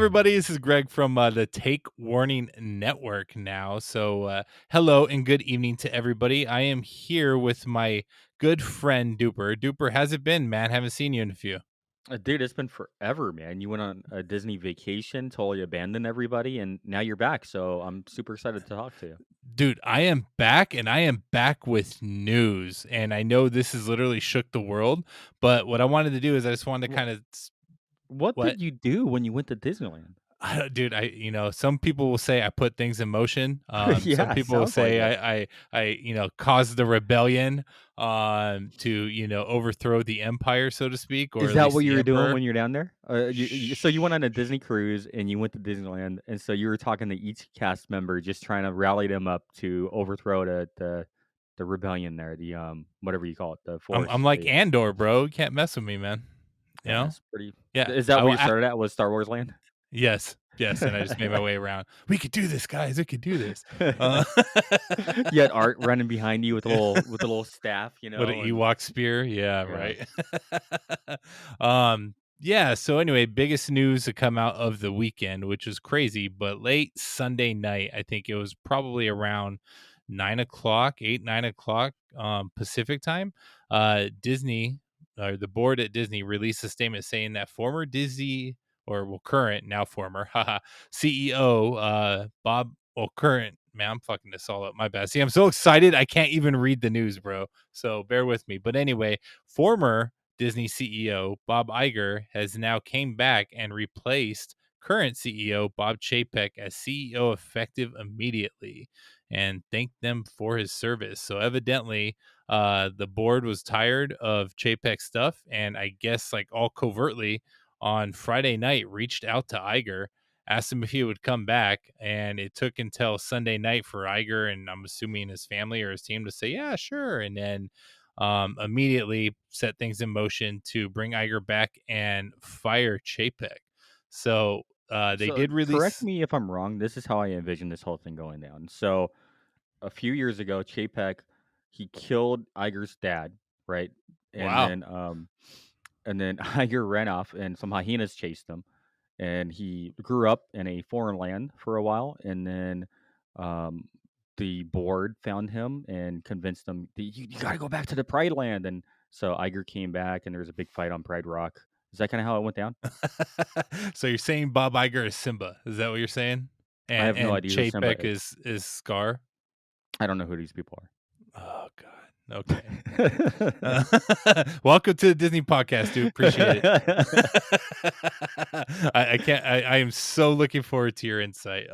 everybody. This is Greg from the Take Warning Network now. Hello and good evening to everybody. I am here with my good friend Duper. Duper, how's it been, man? Haven't seen you in a few. Dude, it's been forever, man. You went on a Disney vacation, totally abandoned everybody, and now you're back. So I'm super excited to talk to you. Dude, I am back and I am back with news. And I know this has literally shook the world, but what I wanted to do is I just wanted to What, kind of what what did you do when you went to Disneyland? Dude, some people will say I put things in motion. Some Yeah, it people will sounds like say it. caused the rebellion, to, overthrow the empire, so to speak, or Is at that least what you the were doing emperor. when you're down there? So you went Shh. on a Disney cruise and you went to Disneyland, and so you were talking to each cast member, just trying to rally them up to overthrow the rebellion there, the whatever you call it, the I'm force. like Andor, bro. You can't mess with me, man. You Yeah, know? that's pretty. Yeah. Is that I where will. you started at? Was Star Wars Land? Yes, yes. And I just made my way around. We could do this, guys. We could do this. Uh, You had Art running behind you with a little staff, What an and Ewok spear. Yeah, yeah. right. Yeah, so anyway, biggest news to come out of the weekend, which was crazy, but late Sunday night, I think it was probably around 9 o'clock, 8, 9 o'clock, Pacific time. Disney, or the board at Disney, released a statement saying that former Disney, or well, current, now former, haha, CEO, current, man, I'm fucking this all up. My bad. See, I'm so excited. I can't even read the news, bro. So bear with me. But anyway, former Disney CEO Bob Iger has now came back and replaced current CEO Bob Chapek as CEO effective immediately, and thanked them for his service. So evidently, the board was tired of Chapek's stuff, and I guess like all covertly on Friday night reached out to Iger, asked him if he would come back, and it took until Sunday night for Iger, and I'm assuming his family or his team, to say, yeah, sure. And then immediately set things in motion to bring Iger back and fire Chapek. So they So did correct release. me if I'm wrong. This is how I envision this whole thing going down. So a few years ago, Chapek he killed Iger's dad, right? And Wow. then Iger ran off, and some hyenas chased him, and he grew up in a foreign land for a while, and then um, the board found him and convinced him that you got to go back to the Pride Land, and so Iger came back, and there was a big fight on Pride Rock. Is that kind of how it went down? So you're saying Bob Iger is Simba? Is that what you're saying? I And have no and idea who Simba Chapek is Scar? I don't know who these people Oh God. Okay. are. Welcome to the Disney podcast, dude. Appreciate it. I can't. I am so looking forward to your insight.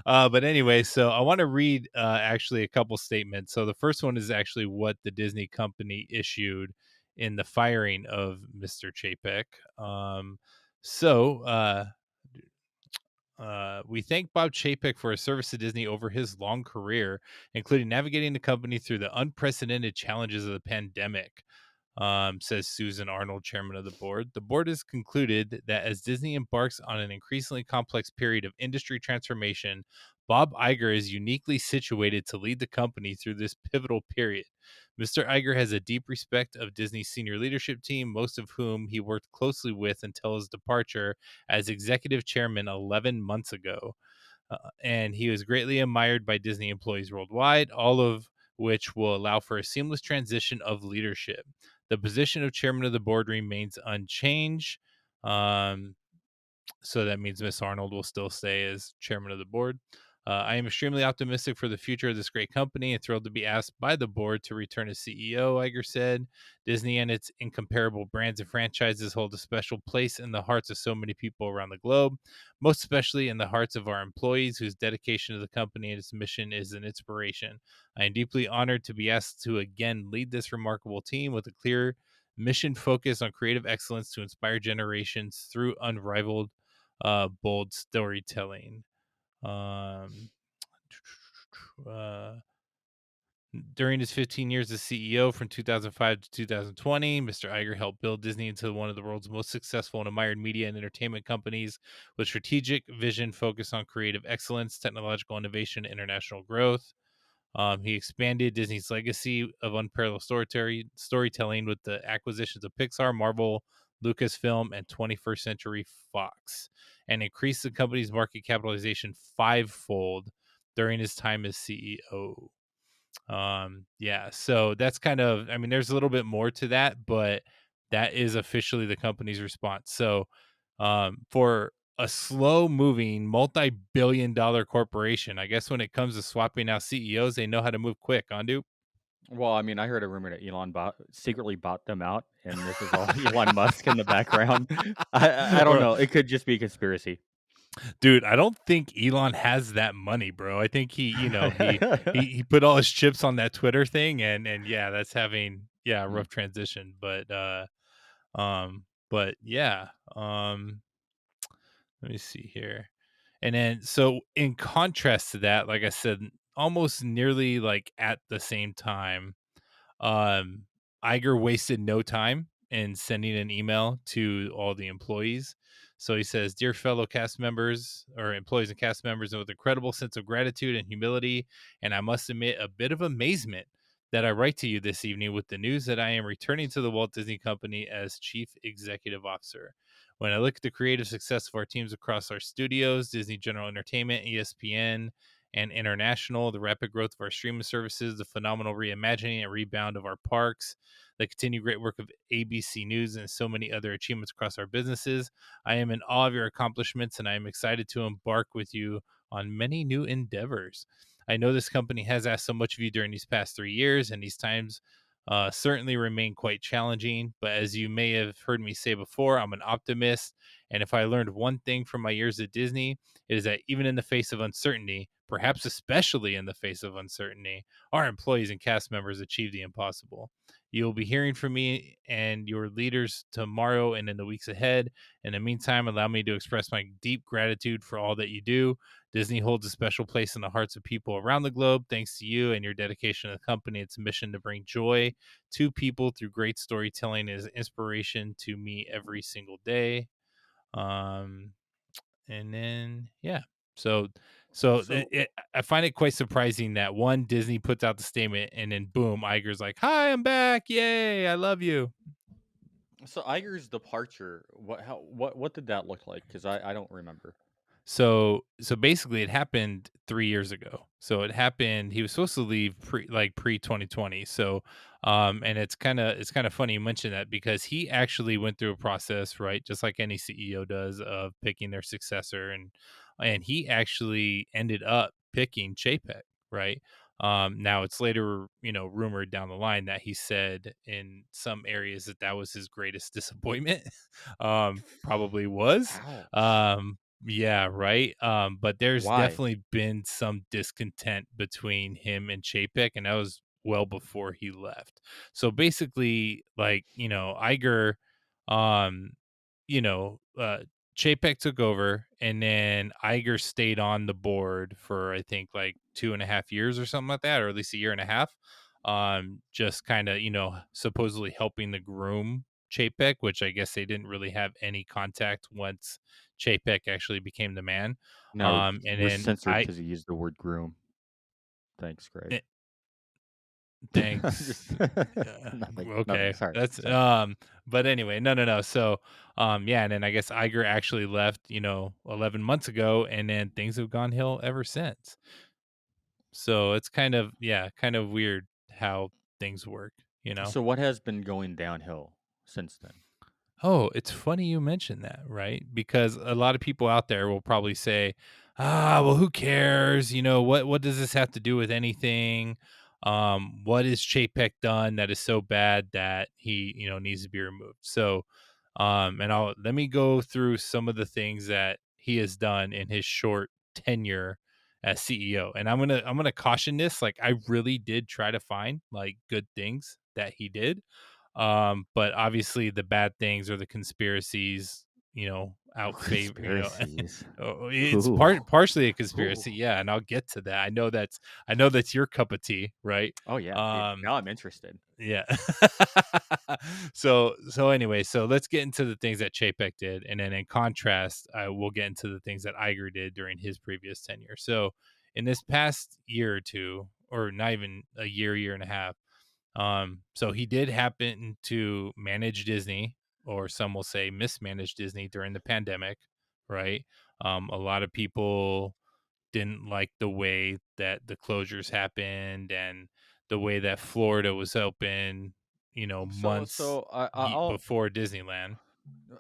But anyway, so I want to read actually a couple statements. So the first one is actually what the Disney company issued in the firing of Mr. Chapek. So we thank Bob Chapek for his service to Disney over his long career, including navigating the company through the unprecedented challenges of the pandemic, says Susan Arnold, chairman of the board. The board has concluded that as Disney embarks on an increasingly complex period of industry transformation, Bob Iger is uniquely situated to lead the company through this pivotal period. Mr. Iger has a deep respect of Disney's senior leadership team, most of whom he worked closely with until his departure as executive chairman 11 months ago. And he was greatly admired by Disney employees worldwide, all of which will allow for a seamless transition of leadership. The position of chairman of the board remains unchanged. Um, so that means Miss Arnold will still stay as chairman of the board. I am extremely optimistic for the future of this great company and thrilled to be asked by the board to return as CEO, Iger said. Disney and its incomparable brands and franchises hold a special place in the hearts of so many people around the globe, most especially in the hearts of our employees, whose dedication to the company and its mission is an inspiration. I am deeply honored to be asked to again lead this remarkable team with a clear mission focus on creative excellence to inspire generations through unrivaled bold storytelling. Um, uh, During his 15 years as CEO from 2005 to 2020, Mr. Iger helped build Disney into one of the world's most successful and admired media and entertainment companies with strategic vision focused on creative excellence, technological innovation, and international growth. He expanded Disney's legacy of unparalleled storytelling with the acquisitions of Pixar, Marvel, Lucasfilm, and 21st Century Fox, and increased the company's market capitalization fivefold during his time as CEO. Yeah, so that's kind of, I mean, there's a little bit more to that, but that is officially the company's response. So, for a slow moving multi-billion dollar corporation, I guess when it comes to swapping out CEOs, they know how to move quick, Andu. Well, I mean, I heard a rumor that secretly bought them out, and this is all Elon Musk in the background. I don't Or, know. It could just be conspiracy. dude, I don't think Elon has that money, bro. I think he, he put all his chips on that Twitter thing, and yeah, that's having, yeah, a Mm. rough transition. But yeah, let me see here. And then, so in contrast to that, like I said, almost nearly like at the same time, um, Iger wasted no time in sending an email to all the employees. So he says, "Dear fellow cast members or employees and cast members, with a credible sense of gratitude and humility, and I must admit a bit of amazement that I write to you this evening with the news that I am returning to the Walt Disney Company as Chief Executive Officer. When I look at the creative success of our teams across our studios, Disney General Entertainment, ESPN, and international, the rapid growth of our streaming services, the phenomenal reimagining and rebound of our parks, the continued great work of ABC News, and so many other achievements across our businesses. I am in awe of your accomplishments, and I am excited to embark with you on many new endeavors. I know this company has asked so much of you during these past 3 years, and these times certainly remain quite challenging. But as you may have heard me say before, I'm an optimist. And if I learned one thing from my years at Disney, it is that even in the face of uncertainty, perhaps especially in the face of uncertainty, our employees and cast members achieve the impossible. You will be hearing from me and your leaders tomorrow and in the weeks ahead. In the meantime, allow me to express my deep gratitude for all that you do. Disney holds a special place in the hearts of people around the globe, thanks to you and your dedication to the company. Its mission to bring joy to people through great storytelling is inspiration to me every single day." Um, and then yeah, so So, I find it quite surprising that one, Disney puts out the statement, and then boom, Iger's like, "Hi, I'm back! Yay, I love you." so Iger's departure. What did that look like? Because I don't remember. So basically it happened 3 years ago. So it happened, he was supposed to leave pre 2020. So and it's kind of funny you mentioned that, because he actually went through a process, right? Just like any CEO does, of picking their successor, and he actually ended up picking Chapek, right? Now it's later, rumored down the line that he said in some areas that that was his greatest disappointment. Probably was. Ouch. Um, yeah, right. But there's Why? definitely been some discontent between him and Chapek, and that was well before he left. So basically, like, Iger, um, you know, uh, Chapek took over, and then Iger stayed on the board for, I think, like 2.5 years or something like that, or at least a year and a half. Just kind of, supposedly helping the groom Chapek, which I guess they didn't really have any contact once Chapek actually became the man. No, And we're then censored because he used the word groom. Thanks, Greg. eh, thanks. Just nothing. Nothing. Okay, Sorry. that's Sorry. but anyway, no, no, no. So, yeah, and then I guess Iger actually left, 11 months ago, and then things have gone hill ever since. So it's kind of, yeah, kind of weird how things work, you know? So what has been going downhill since then? Oh, it's funny you mentioned that, right? Because a lot of people out there will probably say, "Ah, well, who cares? What does this have to do with anything? What has Chapek done that is so bad that he, needs to be removed?" So, and I'll let me go through some of the things that he has done in his short tenure as CEO. And I'm gonna caution this, like, I really did try to find like good things that he did, but obviously the bad things or the conspiracies, out favor, Conspiracies. it's Ooh. partially a Ooh. conspiracy, yeah, and I'll get to that. I know that's your cup of tea, right? Oh yeah. Yeah. Um, Now I'm interested. yeah. So anyway, so let's get into the things that Chapek did, and then in contrast, I will get into the things that Iger did during his previous tenure. So in this past year or two, or not even a year, year and a half, so he did happen to manage Disney or some will say mismanaged Disney during the pandemic, right? A lot of people didn't like the way that the closures happened and the way that Florida was open, So months so I'll before Disneyland.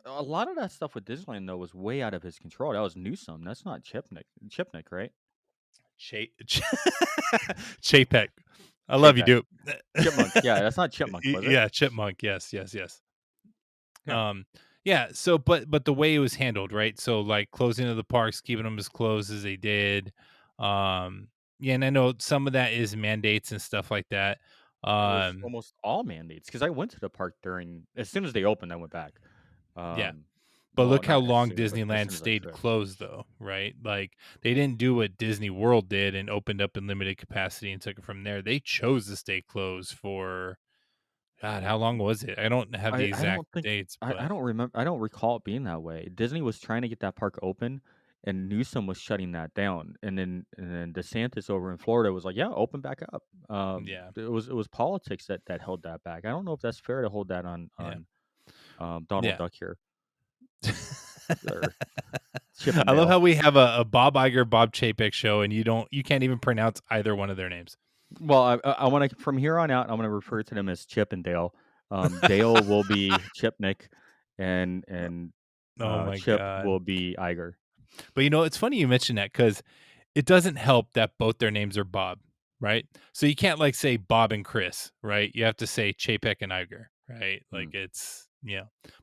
a lot of that stuff with Disneyland though was way out of his control. That was Newsom. That's not Chipnick, right? Chapek. I love you, Chapek. dude. Chipmunk. Yeah, that's not Chipmunk, was it? Yeah, Chipmunk. Yes, yes, yes. Yeah. Um, yeah. So, but the way it was handled, right? So, like closing of the parks, keeping them as closed as they did. Um, yeah, and I know some of that is mandates and stuff like that. It was Um, almost all mandates because I went to the park during as soon as they opened, I went back. yeah. Um, But well, look how not as long soon, but as Disneyland soon as I stayed could. closed, though, right? Like they didn't do what Disney World did and opened up in limited capacity and took it from there. They chose to stay closed for God. How long was it? I don't have the I exact don't think dates, I but don't remember. I don't recall it being that way. Disney was trying to get that park open, and Newsom was shutting that down. And then DeSantis over in Florida was like, "Yeah, open back up." yeah, It was politics that held that back. I don't know if that's fair to hold that yeah, on Donald yeah. Duck here or Chip and I love Dale. how we have a Bob Iger, Bob Chapek show, and you can't even pronounce either one of their names. Well, I want to from here on out. I'm going to refer to them as Chip and Dale. Dale will be Chipnick, and Oh my Chip god! will be Iger. But it's funny you mentioned that because it doesn't help that both their names are Bob, right? So you can't like say Bob and Chris, right? You have to say Chapek and Iger, right? Like Mm. it's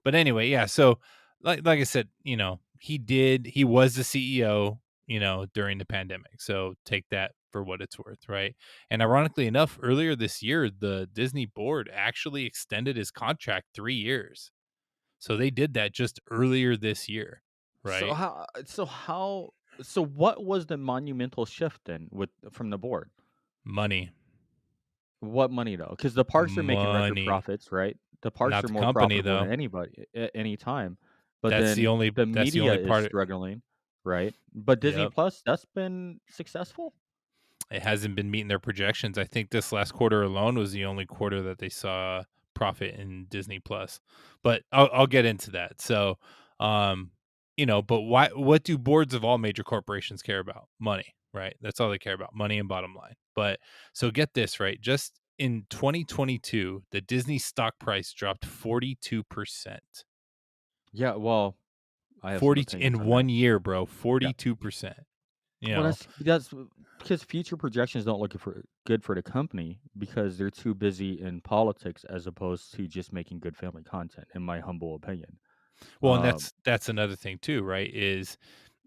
But anyway, yeah. So like I said, he was the CEO, during the pandemic. So take that for what it's worth, right? And ironically enough, earlier this year, the Disney board actually extended his contract 3 years. So they did that just earlier this year, So right? how? So what was the monumental shift then with from the board? Money, What money though? Because the parks are making record money. profits, right? The parks Not are the more company profitable than though. anybody at any time. But That's the then only the that's the media only is part. struggling, right? But Disney Yep. Plus, that's been successful. It hasn't been meeting their projections. I think this last quarter alone was the only quarter that they saw profit in Disney Plus. But I'll get into that. So, um, but what do boards of all major corporations care about? Money, right? That's all they care about, money and bottom line. But so get this, right? Just in 2022, the Disney stock price dropped 42%. Yeah, well, I have some 40 opinions in on that. 1 year, bro. Yeah. 42%. You Well, know. that's because future projections don't look good for the company because they're too busy in politics as opposed to just making good family content, in my humble opinion. Well, and Um, that's another thing too, right?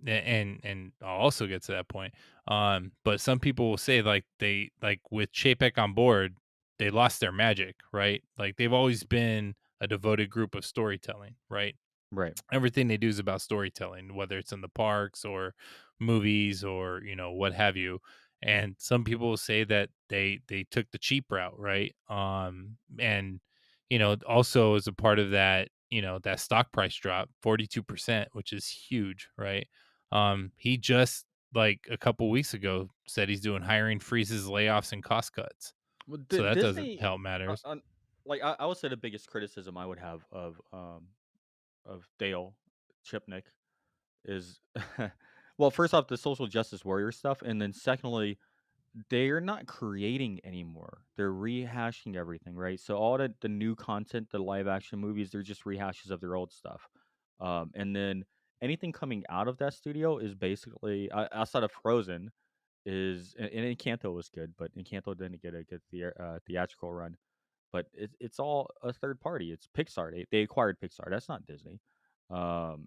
And I'll also get to that point. But some people will say like they like with Chapek on board, they lost their magic, right? Like they've always been a devoted group of storytelling, right? right. Everything they do is about storytelling, whether it's in the parks or movies or what have you. And some people will say that they took the cheap route, right? And also as a part of that, that stock price drop 42%, which is huge, right? He just like a couple weeks ago said he's doing hiring freezes, layoffs, and cost cuts. Well, So that doesn't Disney, help matters. like I would say, the biggest criticism I would have of Dale Chipnick is, well, first off, the social justice warrior stuff, and then secondly, they're not creating anymore. They're rehashing everything, right? So all the new content, the live action movies, they're just rehashes of their old stuff. And then anything coming out of that studio is basically outside of Frozen and Encanto was good, but Encanto didn't get a good theatrical run. But it's all a third party. It's Pixar. They acquired Pixar. That's not Disney.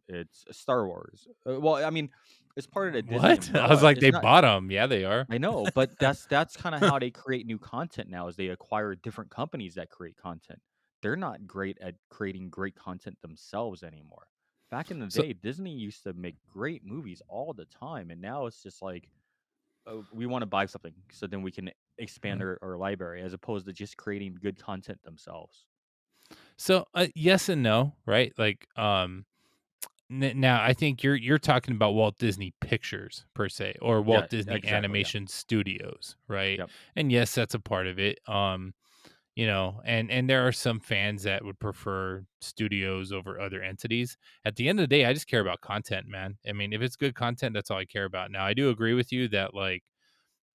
It's Star Wars. Well, I mean, it's part of the Disney What? I was umbrella. like, It's they not. bought them. Yeah, they are. I know, but that's kind of how they create new content now. Is they acquire different companies that create content. They're not great at creating great content themselves anymore. Back in the So day, Disney used to make great movies all the time, and now it's just like, we want to buy something so then we can expand our library as opposed to just creating good content themselves. yes and no, right? Like, now I think you're talking about Walt Disney Pictures per se, or Yeah, Walt Disney exactly. Yeah. Animation Studios, right? Yep. And yes, that's a part of it. and there are some fans that would prefer studios over other entities. At the end of the day, I just care about content, man. I mean, if it's good content, that's all I care about. Now, I do agree with you that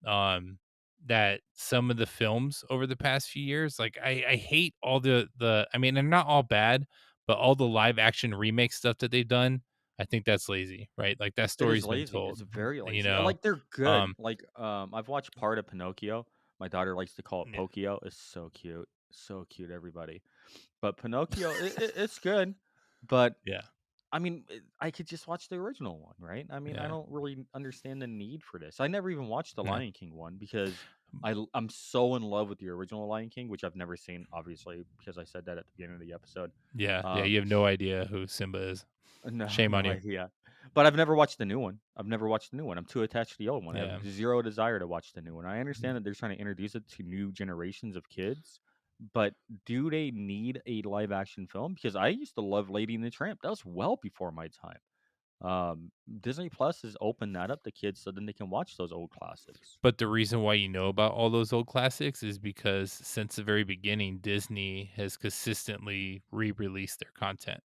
um that some of the films over the past few years, like I hate all the I mean, they're not all bad, but all the live action remake stuff that they've done, I think that's lazy, right? Like that It is story's been lazy. told, It's very you lazy. know. Like, they're good. Um Like, I've watched part of Pinocchio. My daughter likes to call it yeah, Pokio. It's so cute. So cute, everybody. But Pinocchio, it's good. But yeah, I mean, I could just watch the original one, right? I mean, I yeah, don't really understand the need for this. I never even watched the yeah. Lion King one because I'm so in love with the original Lion King, which I've never seen, obviously, because I said that at the beginning of the episode. Yeah, yeah, Um, you have no idea who Simba is. no, Shame on no you. idea. But I've never watched the new one. I've never watched the new one. I'm too attached to the old one. I have Yeah. zero desire to watch the new one. I understand that they're trying to introduce it to new generations of kids, but do they need a live action film? Because I used to love Lady and the Tramp. That was well before my time. Disney Plus has opened that up to kids so then they can watch those old classics. But the reason why you know about all those old classics is because since the very beginning, Disney has consistently re-released their content,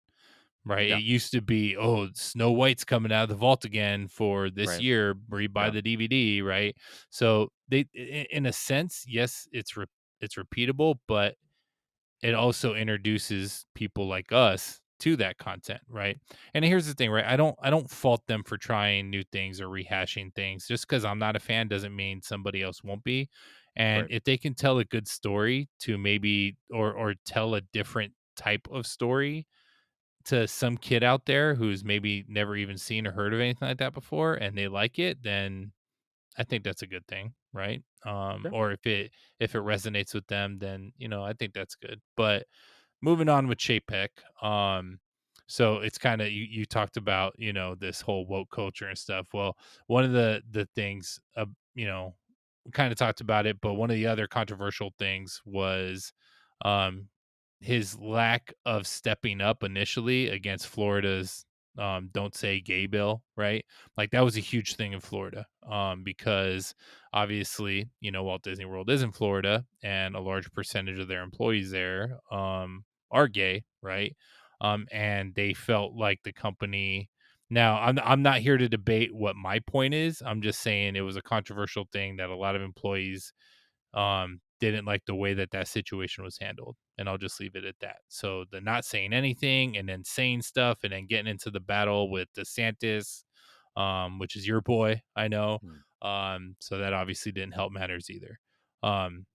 right? Yeah, It used to be, oh, Snow White's coming out of the vault again for this right. year, rebuy Yeah, the DVD, right? So in a sense, yes, it's repeatable, but it also introduces people like us to that content, right? And here's the thing, right? I don't fault them for trying new things or rehashing things. Just because I'm not a fan doesn't mean somebody else won't be. And right. if they can tell a good story to maybe or tell a different type of story to some kid out there who's maybe never even seen or heard of anything like that before and they like it, then I think that's a good thing, right? Yeah. Or if it resonates with them, then I think that's good. But moving on with Chapek, so it's kind of you talked about this whole woke culture and stuff. Well, one of the things, we kind of talked about it, but one of the other controversial things was um his lack of stepping up initially against Florida's don't say gay bill, right? Like that was a huge thing in Florida, because obviously, Walt Disney World is in Florida and a large percentage of their employees there are gay, right? And they felt like the company. Now, I'm not here to debate what my point is. I'm just saying it was a controversial thing that a lot of employees didn't like the way that that situation was handled, and I'll just leave it at that. So the not saying anything and then saying stuff and then getting into the battle with DeSantis, which is your boy, I know. Mm. So that obviously didn't help matters either. Um,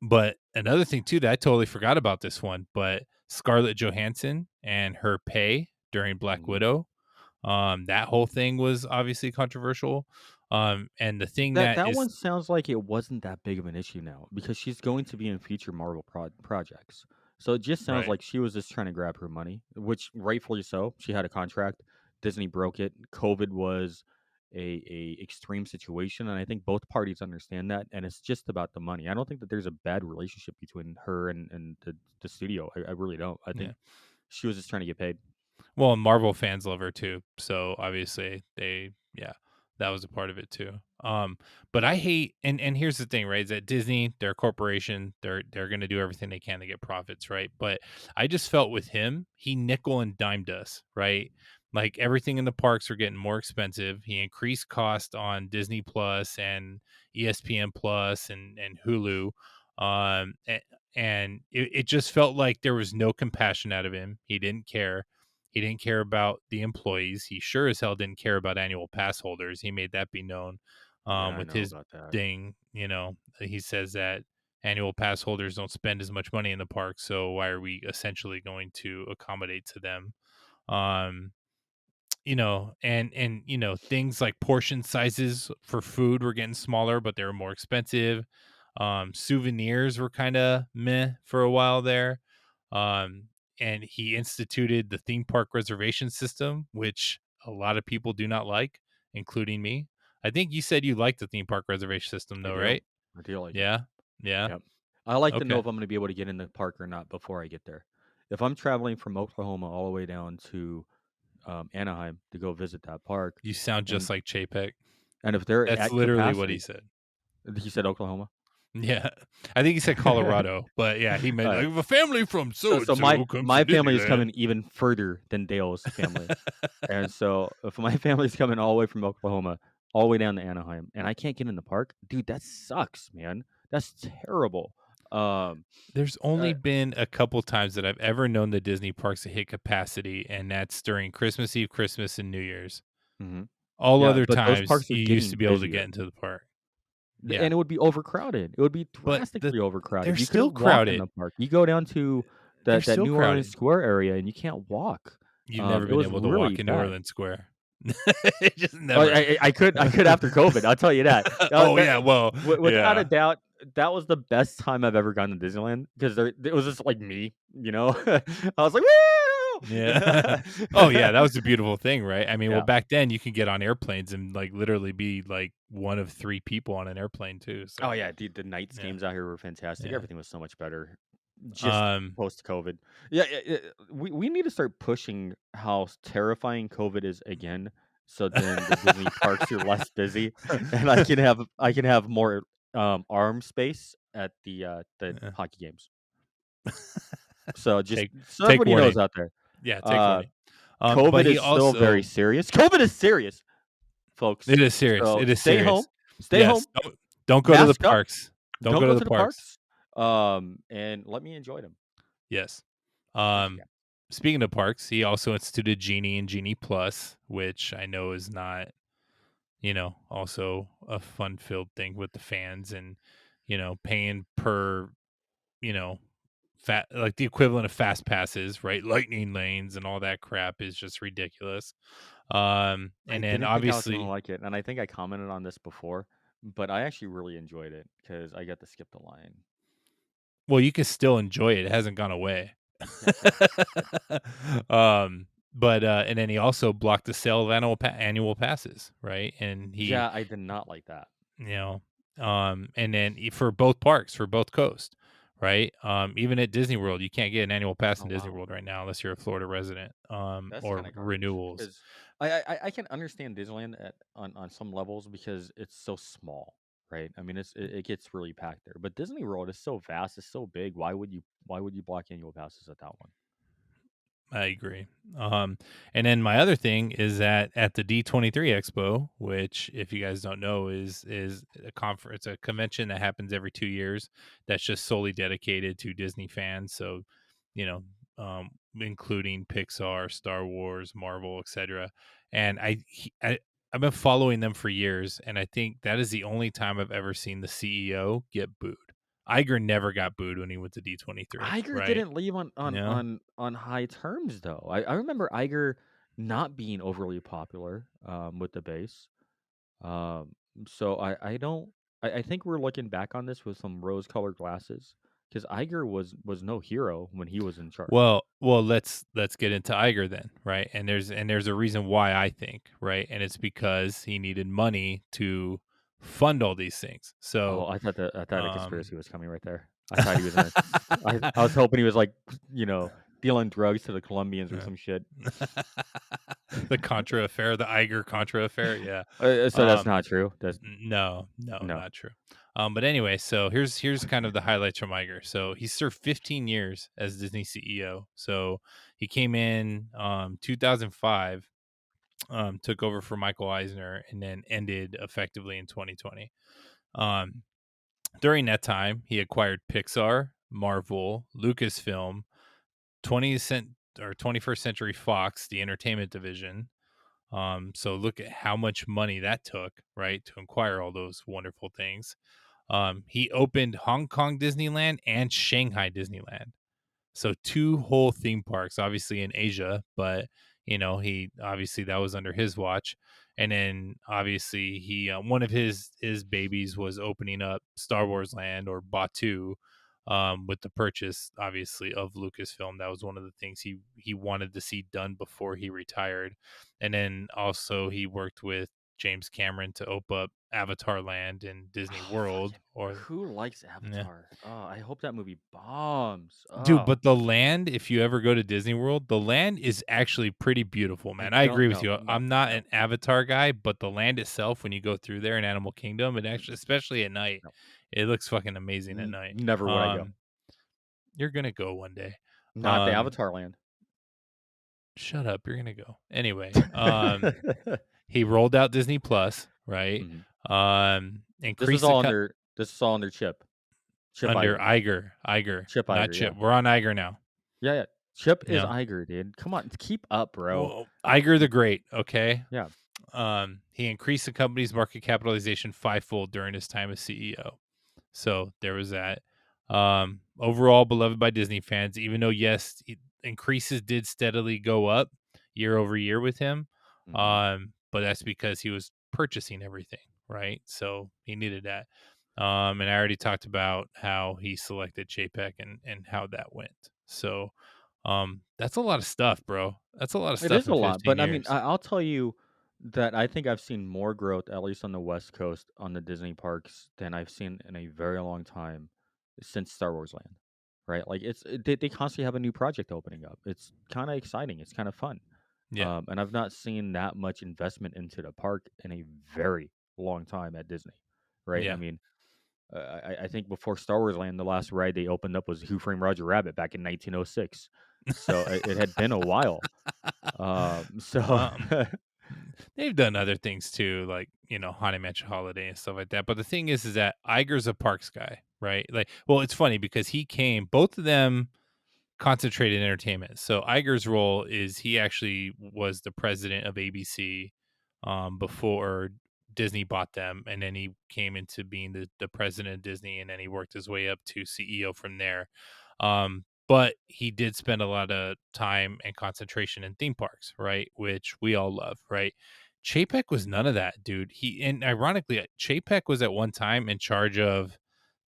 but another thing too that I totally forgot about this one, but Scarlett Johansson and her pay during Black Mhm. Widow, that whole thing was obviously controversial. And the thing That that that is one sounds like it wasn't that big of an issue now because she's going to be in future Marvel projects. So it just sounds right. like she was just trying to grab her money, which rightfully so. She had a contract. Disney broke it. COVID was a extreme situation, and I think both parties understand that. And it's just about the money. I don't think that there's a bad relationship between her and the studio. I really don't. I Yeah. think she was just trying to get paid. Well, Marvel fans love her too. So obviously yeah, that was a part of it too. But I hate, and here's the thing, right? Is that Disney, they're a corporation, they're gonna do everything they can to get profits, right? But I just felt with him, he nickel and dimed us, right? Like everything in the parks are getting more expensive. He increased cost on Disney Plus and ESPN Plus and Hulu. Um, a- and it just felt like there was no compassion out of him. He didn't care. He didn't care about the employees. He sure as hell didn't care about annual pass holders. He made that be known Yeah, I with know his about that. thing. He says that annual pass holders don't spend as much money in the park, so why are we essentially going to accommodate to them? Um, and things like portion sizes for food were getting smaller, but they were more expensive. Souvenirs were kind of meh for a while there. um and he instituted the theme park reservation system, which a lot of people do not like, including me. I think you said you like the theme park reservation system I though, do. right? I do like it. Yeah, yeah. Yep. I like to know Okay. if I'm gonna be able to get in the park or not before I get there. If I'm traveling from Oklahoma all the way down to, Anaheim to go visit that park, You sound just and like Chapek. if they're That's at literally what he capacity. said. He said Oklahoma? Yeah. I think he said Colorado, but yeah, he meant, Alright. like, "If a family from so and So my so comes to my family is Disneyland." coming even further than Dale's family, and so if my family's coming all the way from Oklahoma, all the way down to Anaheim, and I can't get in the park, dude, that sucks, man. That's terrible. Um, There's only uh been a couple times that I've ever known the Disney parks to hit capacity, and that's during Christmas Eve, Christmas, and New Year's. mhm. All Yeah, other but those times, parks are you used getting to be able to get busier, into the park. and Yeah, it would be overcrowded. It would be but drastically they're overcrowded. You still couldn't walk in crowded. the park. You go down to They're that still New Orleans crowded. Square area, and you can't walk. You've never It been was able to really walk into bad. Orleans Square. Just Oh, never. I could after COVID, I'll tell you that. Oh, That yeah, well, without a yeah. doubt, that was the best time I've ever gone to Disneyland because there it was just like me, you know? I was like, Yeah. Oh, "Woo!" yeah, that was a beautiful thing, right? I mean, well, Yeah. back then, you could get on airplanes and, like, literally be, like, one of 3 people on an airplane too, Oh, so, yeah, dude, the night yeah, games out here were fantastic. yeah. Everything was so much better just Um, post-COVID. Yeah, we need to start pushing how terrifying COVID is again, so then the Disney parks are less busy, and I can have more, arm space at the yeah. hockey games. So just Take so take everybody knows warning. out there, Yeah, take uh, warning. But COVID he is still very also serious. COVID is serious, folks. it is serious, So it is serious. stay home, Yes, don't go to the mask up, parks. Don't don't go go to the to the parks. parks, and let me enjoy them Yes. if you Um, can. speaking of parks, he also instituted Genie and Genie Plus, which I know is not, also a fun-filled thing with the fans and, paying per, you know, fat like the equivalent of fast passes, right? Lightning lanes and all that crap is just ridiculous. I And then didn't think I was gonna obviously, like it, and I think I commented on this before, but I actually really enjoyed it because I got to skip the line. well, you can still enjoy it. It hasn't gone away. Yeah, good, good. But and then he also blocked the sale of annual passes, right? And he, Yeah, I did not like that. you know, and then for both parks, for both coasts, right? Even at Disney World, you can't get an annual pass Oh, in Disney wow. World right now unless you're a Florida resident, That's or kinda garbage renewals. because I can understand Disneyland on some levels because it's so small, right? I mean, it gets really packed there, but Disney World is so vast, it's so big. Why would you block annual passes at that one? I agree. And then my other thing is that at the D23 Expo, which if you guys don't know is a conference, a convention that happens every 2 years that's just solely dedicated to Disney fans. So, you know, including Pixar, Star Wars, Marvel, etc. And I've been following them for years, and I think that is the only time I've ever seen the CEO get booed. Iger never got booed when he went to D23, Iger right? didn't leave on on Yeah. on on high terms though. I remember Iger not being overly popular with the base. Um, so I don't I think we're looking back on this with some rose-colored glasses because Iger was no hero when he was in charge. Well, let's get into Iger then, right? And there's a reason why I think, right? And it's because he needed money to fund all these things. Oh, So, I thought a um conspiracy was coming right there. I thought he was in a I was hoping he was like, dealing drugs to the Colombians or yeah. some shit. The Contra affair, the Iger Contra affair, yeah. So that's Um not true. That's no, no, no. not true. But anyway, so here's kind of the highlights from Iger. So he served 15 years as Disney CEO. So he came in 2005, took over for Michael Eisner, and then ended effectively in 2020. Um, during that time, he acquired Pixar, Marvel, Lucasfilm, 20th cent or 21st Century Fox, the entertainment division. So look at how much money that took, right, to acquire all those wonderful things. He opened Hong Kong Disneyland and Shanghai Disneyland. So 2 whole theme parks, obviously in Asia, but, he obviously that was under his watch. And then obviously he one of his babies was opening up Star Wars Land or Batuu, with the purchase obviously of Lucasfilm. That was one of the things he wanted to see done before he retired. And then also he worked with James Cameron to open up Avatar Land in Disney Oh, World, fucking or who likes yeah. Avatar? Oh, I hope that movie bombs. Dude, Oh, but the land, if you ever go to Disney World, the land is actually pretty beautiful, man. I don't agree with no, you. no, I'm not no, an Avatar guy, but the land itself, when you go through there in Animal Kingdom, it mm, actually, especially at night, no. it looks fucking amazing at night. Never would I go. Um, you're gonna go one day. Not the Um, Avatar land. shut up, you're gonna go. Anyway, he rolled out Disney Plus, right? Mhm. Increased the cut This is all under Chip under Iger. Iger, Chip not Iger, Chip. yeah. We're on Iger now. Yeah, yeah. Chip is Yeah. Iger, dude. Come on, keep up, bro. Well, Iger the Y Great, okay? Yeah. He increased the company's market capitalization fivefold during his time as CEO. So there was that. Overall, beloved by Disney fans, even though, yes, increases did steadily go up year over year with him. Mhm. But that's because he was purchasing everything, right? So he needed that. And I already talked about how he selected Chapek and how that went. So that's a lot of stuff, bro. That's a lot of It stuff is in a lot, 15 but I mean, years. I'll tell you that I think I've seen more growth, at least on the West Coast, on the Disney parks than I've seen in a very long time since Star Wars Land, right? Like, they constantly have a new project opening up. It's kinda exciting, it's kinda fun, Yeah. and I've not seen that much investment into the park in a very long time at Disney, right? I Yeah. mean, I think before Star Wars Land, the last ride they opened up was Who Framed Roger Rabbit back in 1906, so it had been a while. So Um, they've done other things too, like, Haunted Mansion Holiday and stuff like that. But the thing is that Iger's a parks guy, right? Like, well, it's funny because both of them concentrated in entertainment. So Iger's role is he actually was the president of ABC before Disney bought them, and then he came into being the president of Disney, and then he worked his way up to CEO from there. But he did spend a lot of time and concentration in theme parks, right? Which we all love, right? Chapek was none of that, dude. And ironically, Chapek was at one time in charge of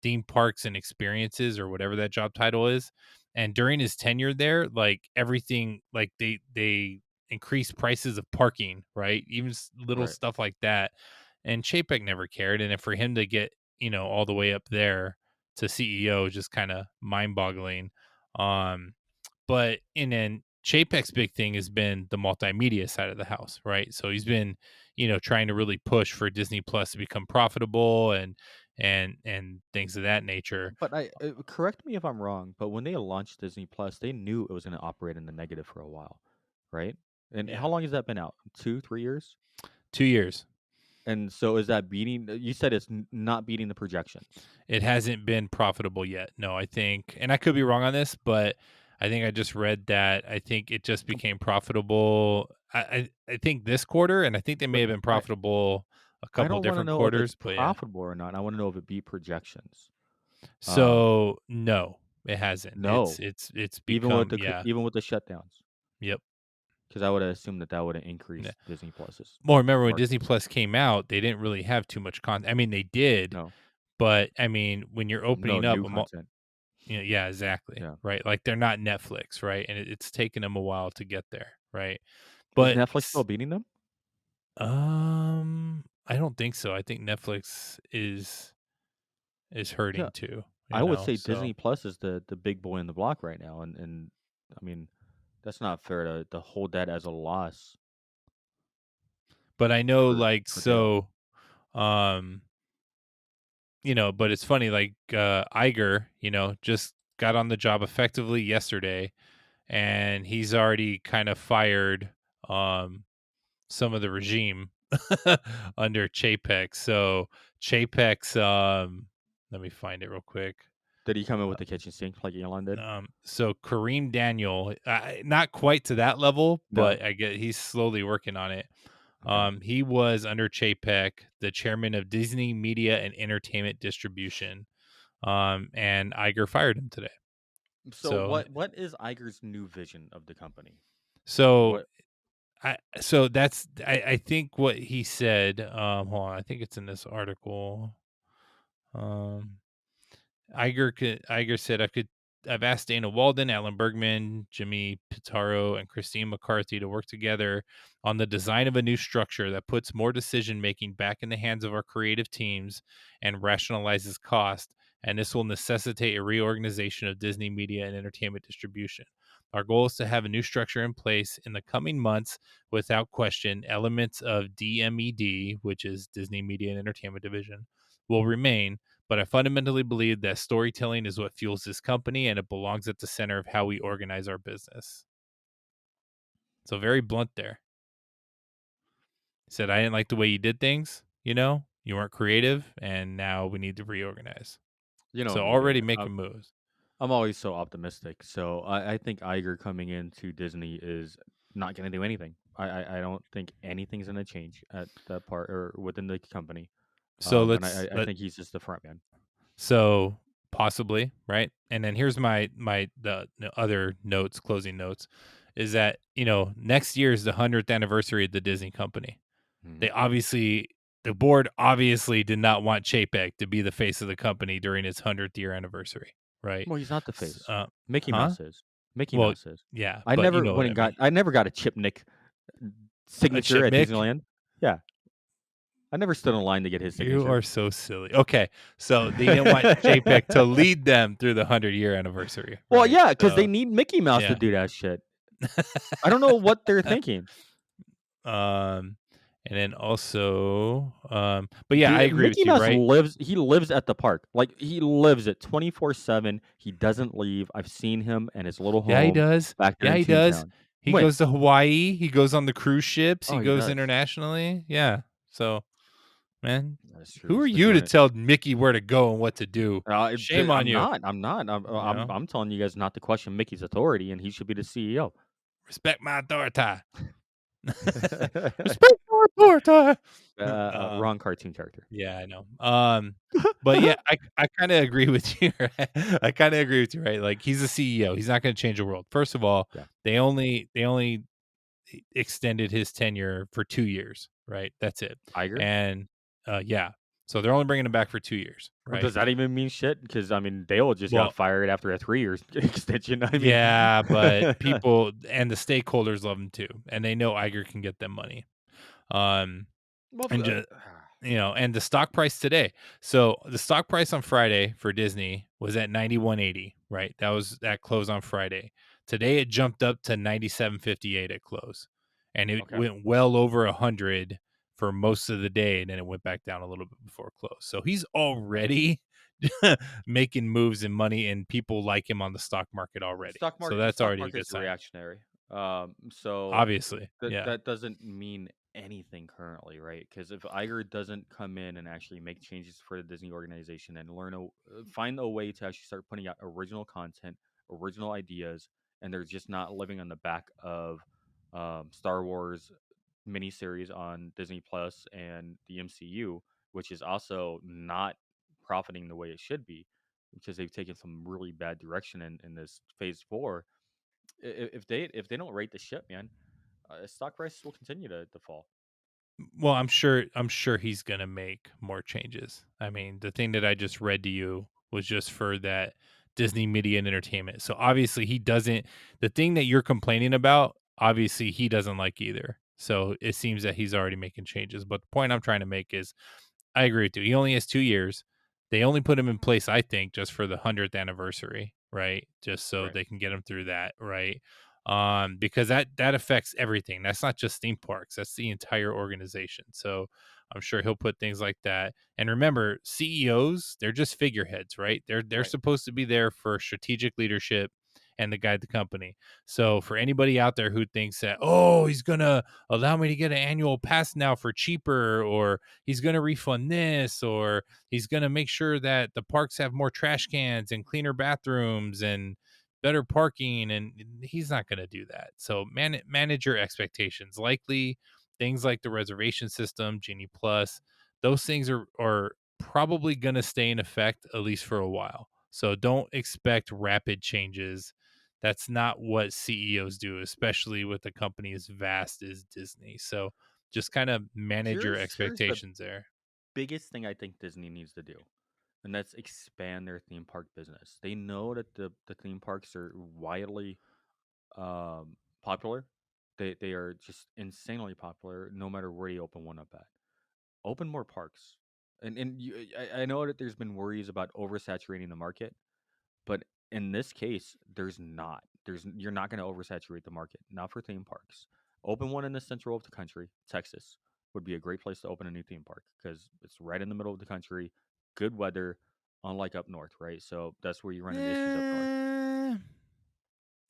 theme parks and experiences or whatever that job title is. And during his tenure there, like everything, like they increased prices of parking, right? Even little right. stuff like that. And Chapek never cared. And if for him to get, all the way up there to CEO is just kind of mind boggling. Um, and then Chapek's big thing has been the multimedia side of the house, right? So he's been, trying to really push for Disney Plus to become profitable and things of that nature. But correct me if I'm wrong, but when they launched Disney Plus, they knew it was going to operate in the negative for a while, right? And Yeah. how long has that been out? 2, 3 years? 2 years. And so is that beating? You said it's not beating the projections. It hasn't been profitable yet. No, I think, and I could be wrong on this, but I think I just read that I think it just became profitable. I think this quarter, and I think they may But have been I profitable a I couple don't want to different know if it's quarters, but yeah. profitable or not. I want to know if it beat projections. Um, So no, it hasn't. It's no, it's it's become, yeah. even with the shutdowns, Yep. because I would have assumed that would have Yeah. increased Disney Plus's Well, remember when Disney market. Plus came out, they didn't really have too much content. I mean, they did, No, but I mean, when you're no opening up new a content. yeah, exactly, Yeah. right? Like they're not Netflix, right? And it's taken them a while to get there, right? Is But Netflix still beating them? I don't think so. I think Netflix is Yeah, hurting too, I would say So, Disney Plus is the big boy in the block right now, and I mean that's not fair to hold that as a loss but I know, like, for Dale. so, um, but it's funny, like, Iger, just got on the job effectively yesterday, and he's already kind of fired some of the regime under Chapek. So Chapek's let me find it real quick. Did he come in with the kitchen sink like Elon did? So Kareem Daniel, not quite to that level, No. but I get he's slowly working on it. Okay. He was under Chapek, the chairman of Disney Media and Entertainment Distribution. And Iger fired him today. So So what is Iger's new vision of the company? so What I think what he said, hold on, I think it's in this article. Um Iger said I could asked Dana Walden, Alan Bergman, Jimmy Pitaro, and Christine McCarthy to work together on the design of a new structure that puts more decision making back in the hands of our creative teams and rationalizes cost. And this will necessitate a reorganization of Disney media and entertainment distribution. Our goal is to have a new structure in place in the coming months. Without question, elements of DMED, which is Disney Media and Entertainment Division, will remain, but I fundamentally believe that storytelling is what fuels this company and it belongs at the center of how we organize our business. So very blunt there. He said, I didn't like the way you did things, you weren't creative, and now we need to reorganize. You know So me, already man. making moves. I'm always so optimistic. So I think Iger coming into Disney is not going to do anything. I don't think anything's going to change at that part or within the company. So And let's I let think he's just the front man. so possibly, right? And then here's the other notes, closing notes, is that, next year is the 100th anniversary of the Disney company. Hmm. They obviously the board obviously did not want Chapek to be the face of the company during its 100th year anniversary, right? Well, he's not the S face. Mickey Huh? Mouse is. Mickey Well, Mouse is. yeah, I but you never know went what I and mean. got. I never got a Chip Nick A signature at Chipmunk? Disneyland. Yeah, I never stood in line to get his You signature. are so silly. Okay, so they didn't want Chapek to lead them through the 100-year anniversary, Well, right? yeah, because they So, need Mickey Mouse to yeah. do that shit. I don't know what they're thinking. Um, and then also, but yeah, I Dude, agree Mickey with you, Mouse right? lives. He lives at the park. Like he lives it 24/7. He doesn't leave. I've seen him and his little Yeah, he home does. back there Yeah, in he does. Toontown. He When? goes to Hawaii. He goes on the cruise ships. Oh, He he goes does. internationally. Yeah. So, man, That's true. who He's are still you to doing it. tell Mickey where to go and what to do? Shame on I'm you. not. I'm not. You know, I'm telling you guys not to question Mickey's authority, and he should be the CEO. respect my authority. Respect my authority. Wrong cartoon character. Yeah, I know. But yeah, I kind of agree with you. Right? I kind of agree with you, right? Like he's a CEO. He's not going to change the world. First of all, Yeah. they only extended his tenure for 2 years, right? That's it. Iger. And yeah. So they're only bringing him back for 2 years, Well, right? does that even mean shit? Because I mean, Dale just got Well, fired after a 3 years extension. I mean, yeah, but people and the stakeholders love him too, and they know Iger can get them money. Um, well, and just and the stock price today. So the stock price on Friday for Disney was at 91.80, right? That close on Friday. Today it jumped up to 97.58 at close. And it okay. went well over 100 for most of the day and then it went back down a little bit before close. So he's already making moves and money and people like him on the stock market already. So The that's stock already a good market's sign. reactionary. So Obviously. Yeah. that doesn't mean anything currently, right? Because if Iger doesn't come in and actually make changes for the Disney organization and find a way to actually start putting out original content, original ideas, and they're just not living on the back of Star Wars miniseries on Disney Plus and the MCU, which is also not profiting the way it should be because they've taken some really bad direction in this phase 4. If they don't rate the ship, man, stock prices will continue to fall. Well, I'm sure he's gonna make more changes. I mean, the thing that I just read to you was just for that Disney Media and Entertainment. So obviously he doesn't the thing that you're complaining about, obviously he doesn't like either. So it seems that he's already making changes. But the point I'm trying to make is I agree with you. He only has 2 years. They only put him in place, I think, just for the 100th anniversary, right? Just so Right. they can get him through that, right? Because that affects everything. That's not just theme parks. That's the entire organization. So I'm sure he'll put things like that. And remember, CEOs, they're just figureheads, right? They're Right. supposed to be there for strategic leadership and to guide the company. So for anybody out there who thinks that, oh, he's gonna allow me to get an annual pass now for cheaper, or he's going to refund this, or he's going to make sure that the parks have more trash cans and cleaner bathrooms and better parking, and he's not going to do that. So manage your expectations. Likely things like the reservation system, Genie Plus, those things are probably going to stay in effect at least for a while. So don't expect rapid changes. That's not what CEOs do, especially with a company as vast as Disney. So just kind of manage your Here's the expectations there. biggest thing I think Disney needs to do. and that's expand their theme park business. They know that the theme parks are widely um, popular. They are just insanely popular, no matter where you open one up at. Open more parks, and I know that there's been worries about oversaturating the market, but in this case, there's not. You're not going to oversaturate the market. Not for theme parks. Open one in the central of the country. Texas would be a great place to open a new theme park because it's right in the middle of the country. Good weather, unlike up north, right? So that's where you run into issues up north. Eh,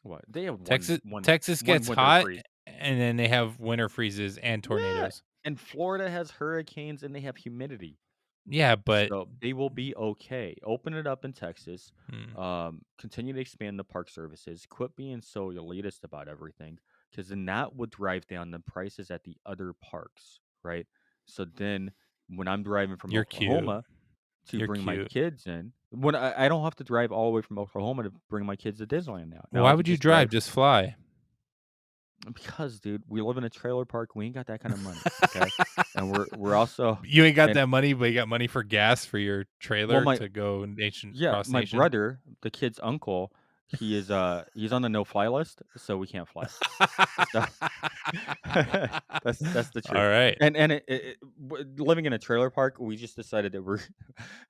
What they have Texas one gets winter hot, freeze. and then they have winter freezes and Yeah, tornadoes. and Florida has hurricanes and they have humidity. Yeah, but So they will be okay. Open it up in Texas. hmm, Continue to expand the park services. Quit being so elitist about everything, because then that would drive down the prices at the other parks, right? So then, when I'm driving from you're cute. Oklahoma to You're bring my cute. kids in, when I don't have to drive all the way from Oklahoma to bring my kids to Disneyland now. Now I Why could would you just drive? drive Just fly. because, dude, we live in a trailer park. We ain't got that kind of money, okay? And we're also You ain't got and that money, but you got money for gas for your well, trailer my to go nation yeah, cross my nation. brother, the kid's uncle, he's on the no fly list, so we can't fly. So that's the All truth. right. And living in a trailer park, we just decided that we're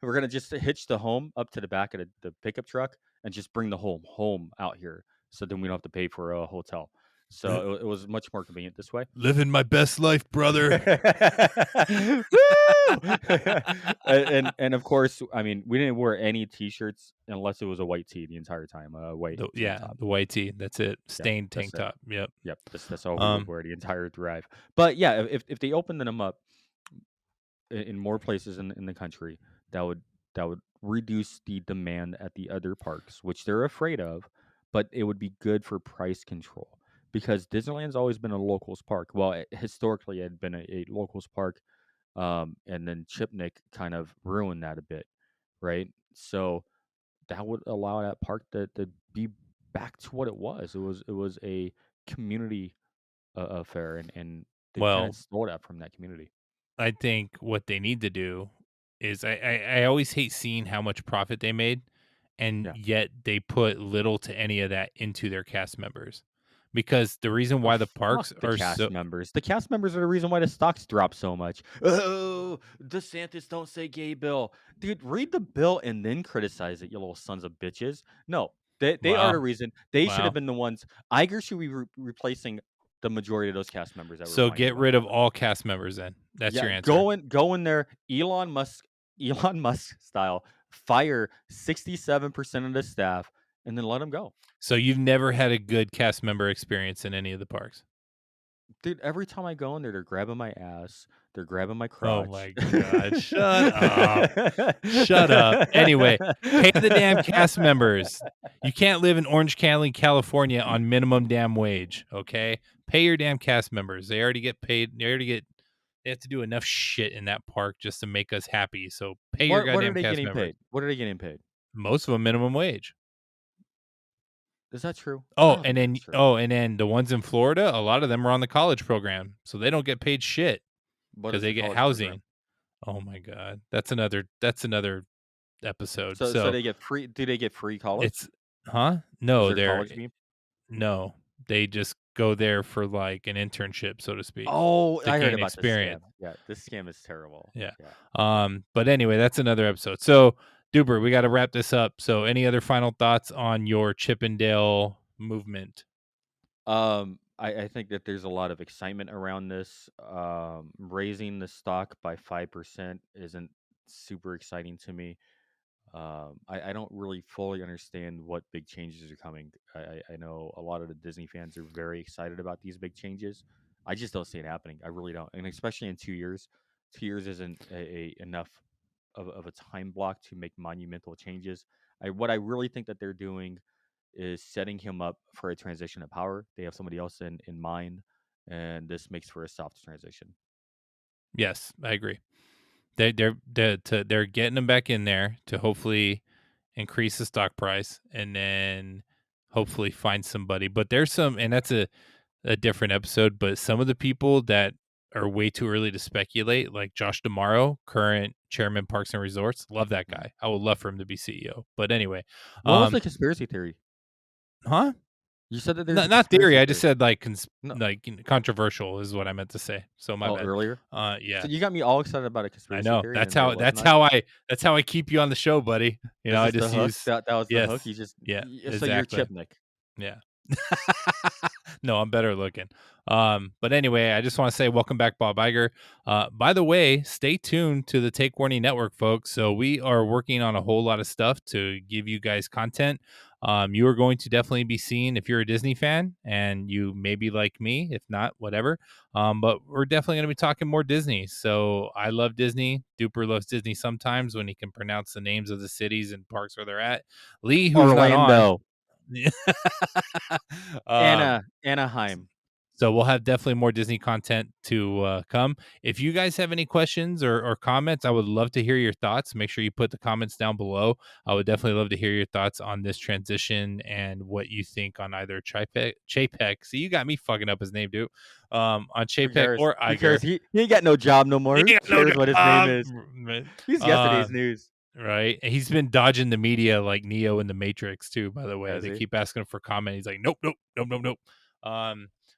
we're gonna just hitch the home up to the back of the pickup truck and just bring the home out here, so then we don't have to pay for a hotel. Li- So it was much more convenient this way. Living my best life, brother. Woo! And of course, I mean, we didn't wear any t-shirts unless it was a white tee the entire time, a white tank top. The white tee. That's it. Yep, Stained that's tank it. top. Yep. Yep, that's all we would Um. wear the entire drive. But yeah, if they opened them up in more places in the country, that would that would reduce the demand at the other parks, which they're afraid of, but it would be good for price control because Disneyland's always been a locals park. Well, historically, it had been a locals park, and then Chipnick kind of ruined that a bit, right? So that would allow that park to be back to what it was. It was a community affair, and they kind of Well, stole that from that community. I think what they need to do is I always hate seeing how much profit they made, and Yeah. yet they put little to any of that into their cast members. Because the reason Oh, why the fuck parks the are cast so members. The cast members are the reason why the stocks drop so much. Oh, DeSantis don't say gay bill. Dude, read the bill and then criticize it, you little sons of bitches. No, they are the wow, reason. They should have wow. been the ones. Iger should be replacing the majority of those cast members that were So whining get about rid of COVID. all cast members then. That's Yeah, your answer. go in there, Elon Musk style, fire 67% of the staff and then let them go. So you've never had a good cast member experience in any of the parks. Dude, every time I go in there, they're grabbing my ass, they're grabbing my Oh crotch. my god, shut up. Shut up. Anyway, pay the damn cast members. You can't live in Orange County, California on minimum damn wage, okay? Pay your damn cast members. They already get paid. They have to do enough shit in that park just to make us happy. So pay your What are goddamn they cast getting members. paid? What are they getting paid? Most of them minimum wage. Is that true? I don't think that's true. And then the ones in Florida, a lot of them are on the college program. So they don't get paid shit What because is they the get college program? housing. Oh my god. That's another episode. So So they get free do they get free college? it's huh? Is No, there college being no. They just go there for like an internship, so to speak, Oh, to I heard gain about this scam. experience. Yeah, this scam is terrible. Yeah. Yeah. But anyway, that's another episode. So Duber, we got to wrap this up. So any other final thoughts on your Chippendale movement? I think that there's a lot of excitement around this. Raising the stock by 5% isn't super exciting to me. I don't really fully understand what big changes are coming. I know a lot of the Disney fans are very excited about these big changes. I just don't see it happening. I really don't, and especially in 2 years. 2 years isn't a enough of a time block to make monumental changes. What I really think that they're doing is setting him up for a transition of power. They have somebody else in mind, and this makes for a soft transition. Yes, I agree. They're getting them back in there to hopefully increase the stock price and then hopefully find somebody. But there's some, and that's a different episode. But some of the people that are way too early to speculate, like Josh D'Amaro, current chairman Parks and Resorts. Love that Mhm. guy. I would love for him to be CEO. But anyway, What was um, the conspiracy theory? huh? You said that there's No, a not theory. conspiracy I just theory. said like No. controversial is what I meant to say. So my Oh, bad. earlier? Yeah. So you got me all excited about a I conspiracy know. theory, That's and there how was that's none? how I that's how I keep you on the show, buddy. Is I this the just hook? use That was the hook? yes. You just Yeah, so you're exactly. Chipnick. Yeah. No, I'm better looking. But anyway, I just want to say welcome back, Bob Iger. By the way, stay tuned to the Take Warning Network, folks. So we are working on a whole lot of stuff to give you guys content. You are going to definitely be seeing if you're a Disney fan, and you may be like me, if not, whatever. But we're definitely going to be talking more Disney. So I love Disney. Duper loves Disney sometimes when he can pronounce the names of the cities and parks where they're at. Lee, who's not on, Orlando. yeah. um, Anaheim. so we'll have definitely more Disney content to come. If you guys have any questions or comments, I would love to hear your thoughts. Make sure you put the comments down below. I would definitely love to hear your thoughts on this transition and what you think on either Chapek. See, you got me fucking up his name, dude. On Who Chapek cares? or Who Iger. cares? He ain't got no job no more. Who Yeah, no cares what his name job. is? He's yesterday's news. Right. And he's been dodging the media like Neo in the Matrix too, by the way. Has They he? keep asking him for comment. He's like, nope, nope, nope, nope, nope.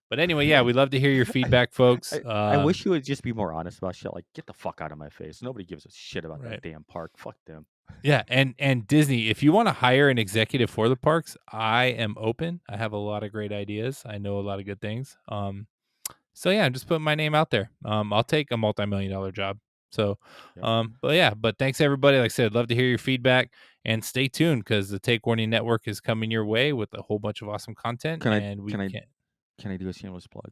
But anyway, yeah, we'd love to hear your feedback, folks. I wish you would just be more honest about shit. Like, get the fuck out of my face. Nobody gives a shit about that Right. damn park. Fuck them. Yeah, and Disney, if you want to hire an executive for the parks, I am open. I have a lot of great ideas. I know a lot of good things. So yeah, I'm just putting my name out there. I'll take a multi-million-dollar job. So, Yep. but yeah, but thanks everybody. Like I said, love to hear your feedback and stay tuned because the Take Warning Network is coming your way with a whole bunch of awesome content, Can I and we can I can. can I do a shameless plug?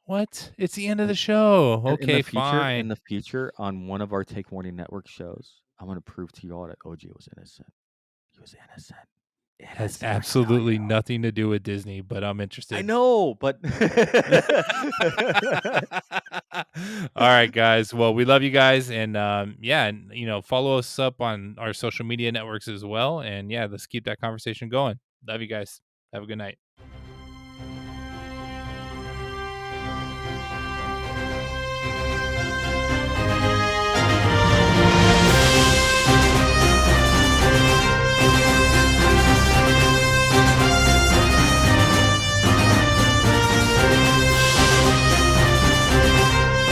What? It's the end of In, the show. in the Okay, future, in fine. the future, on one of our Take Warning Network shows, I'm gonna prove to you all that OJ was innocent. He was innocent. Has Innocent. I tell absolutely you. nothing to do with Disney, but I'm I interested. know, but All right, guys. Well, we love you guys, and yeah, and follow us up on our social media networks as well. And yeah, let's keep that conversation going. Love you guys. Have a good night.